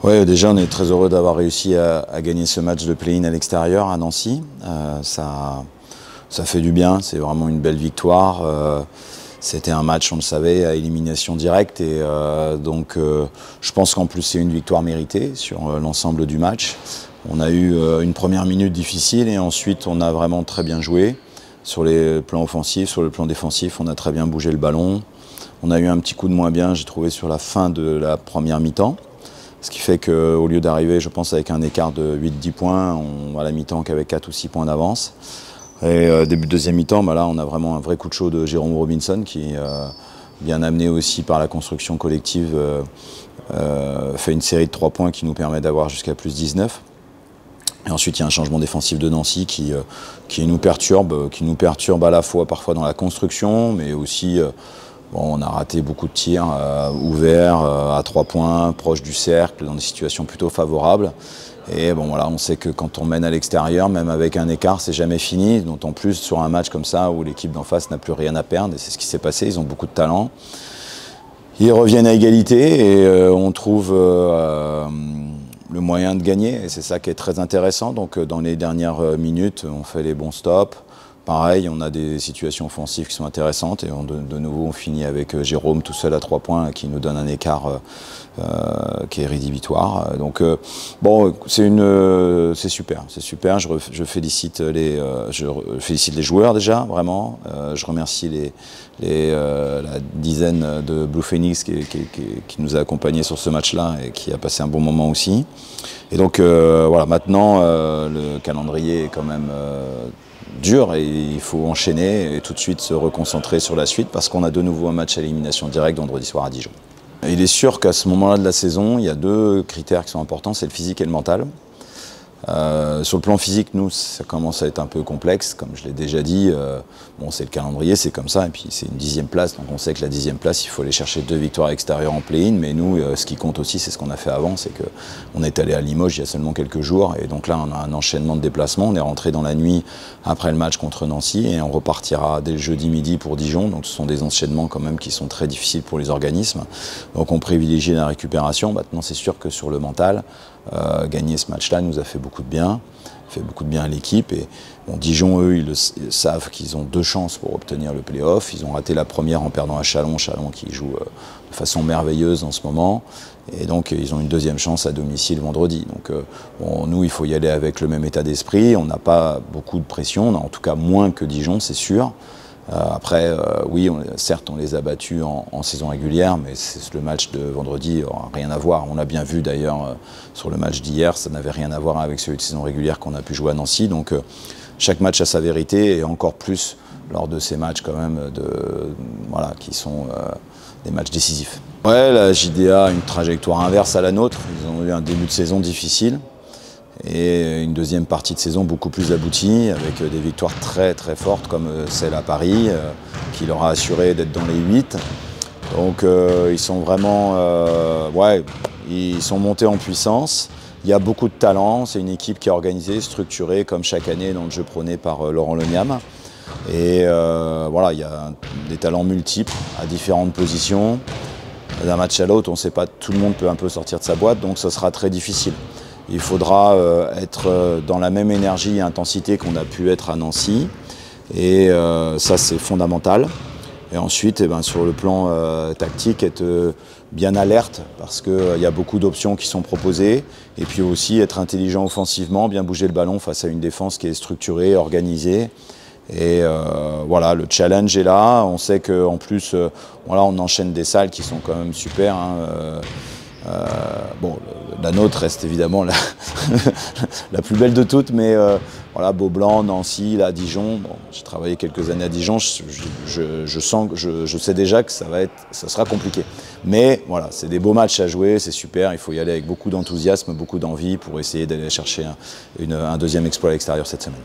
Ouais, déjà on est très heureux d'avoir réussi à gagner ce match de play-in à l'extérieur à Nancy. Ça fait du bien, c'est vraiment une belle victoire. C'était un match, on le savait, à élimination directe et je pense qu'en plus c'est une victoire méritée sur l'ensemble du match. On a eu une première minute difficile et ensuite on a vraiment très bien joué sur les plans offensifs, sur le plan défensif, on a très bien bougé le ballon. On a eu un petit coup de moins bien, j'ai trouvé, sur la fin de la première mi-temps. Ce qui fait qu'au lieu d'arriver, je pense, avec un écart de 8-10 points, on va à la mi-temps qu'avec 4 ou 6 points d'avance. Et début de deuxième mi-temps, là, on a vraiment un vrai coup de chaud de Jérôme Robinson qui, bien amené aussi par la construction collective, fait une série de 3 points qui nous permet d'avoir jusqu'à plus 19. Et ensuite, il y a un changement défensif de Nancy qui nous perturbe à la fois parfois dans la construction, mais aussi... Bon, on a raté beaucoup de tirs ouverts, à 3 points, proches du cercle, dans des situations plutôt favorables. Et bon, voilà, on sait que quand on mène à l'extérieur, même avec un écart, c'est jamais fini. D'autant plus sur un match comme ça où l'équipe d'en face n'a plus rien à perdre. Et c'est ce qui s'est passé, ils ont beaucoup de talent. Ils reviennent à égalité et on trouve le moyen de gagner. Et c'est ça qui est très intéressant. Donc dans les dernières minutes, on fait les bons stops. Pareil, on a des situations offensives qui sont intéressantes et de nouveau on finit avec Jérôme tout seul à 3 points qui nous donne un écart qui est rédhibitoire. Donc bon, c'est super, c'est super. Je félicite les joueurs déjà, vraiment. Je remercie la dizaine de Blue Phoenix qui nous a accompagnés sur ce match-là et qui a passé un bon moment aussi. Et donc voilà, maintenant le calendrier est quand même dur et il faut enchaîner et tout de suite se reconcentrer sur la suite parce qu'on a de nouveau un match à élimination directe vendredi soir à Dijon. Il est sûr qu'à ce moment-là de la saison, il y a 2 critères qui sont importants, c'est le physique et le mental. Sur le plan physique, nous, ça commence à être un peu complexe, comme je l'ai déjà dit. Bon, c'est le calendrier, c'est comme ça, et puis c'est une 10e place, donc on sait que la 10e place, il faut aller chercher 2 victoires extérieures en play-in, mais nous, ce qui compte aussi, c'est ce qu'on a fait avant, c'est qu'on est allé à Limoges il y a seulement quelques jours, et donc là, on a un enchaînement de déplacements. On est rentré dans la nuit après le match contre Nancy, et on repartira dès le jeudi midi pour Dijon, donc ce sont des enchaînements quand même qui sont très difficiles pour les organismes. Donc on privilégie la récupération. Maintenant, c'est sûr que sur le mental, gagner ce match-là nous a fait beaucoup de bien, à l'équipe. Et bon, Dijon, eux, ils savent qu'ils ont 2 chances pour obtenir le play-off. Ils ont raté la première en perdant à Châlons qui joue de façon merveilleuse en ce moment. Et donc, ils ont une 2e chance à domicile vendredi. Donc, bon, nous, il faut y aller avec le même état d'esprit. On n'a pas beaucoup de pression, on a en tout cas moins que Dijon, c'est sûr. Après, oui, certes, on les a battus en saison régulière, mais le match de vendredi n'aura rien à voir. On l'a bien vu d'ailleurs sur le match d'hier, ça n'avait rien à voir avec celui de saison régulière qu'on a pu jouer à Nancy. Donc chaque match a sa vérité et encore plus lors de ces matchs quand même qui sont des matchs décisifs. Ouais, la JDA a une trajectoire inverse à la nôtre. Ils ont eu un début de saison difficile et une 2e partie de saison beaucoup plus aboutie avec des victoires très très fortes comme celle à Paris qui leur a assuré d'être dans les 8. Donc ils sont vraiment ils sont montés en puissance. Il y a beaucoup de talent, c'est une équipe qui est organisée, structurée comme chaque année dans le jeu prôné par Laurent Leniam. Et voilà, il y a des talents multiples à différentes positions. D'un match à l'autre, on ne sait pas, tout le monde peut un peu sortir de sa boîte, donc ce sera très difficile. Il faudra être dans la même énergie et intensité qu'on a pu être à Nancy. Et ça, c'est fondamental. Et ensuite, sur le plan tactique, être bien alerte parce qu'il y a beaucoup d'options qui sont proposées. Et puis aussi être intelligent offensivement, bien bouger le ballon face à une défense qui est structurée, organisée. Et voilà, le challenge est là. On sait qu'en plus, on enchaîne des salles qui sont quand même super. Bon, la nôtre reste évidemment la plus belle de toutes, mais voilà, Beaublanc, Nancy, là, Dijon. Bon, j'ai travaillé quelques années à Dijon, je sais déjà que ça sera compliqué. Mais voilà, c'est des beaux matchs à jouer, c'est super, il faut y aller avec beaucoup d'enthousiasme, beaucoup d'envie pour essayer d'aller chercher un 2e exploit à l'extérieur cette semaine.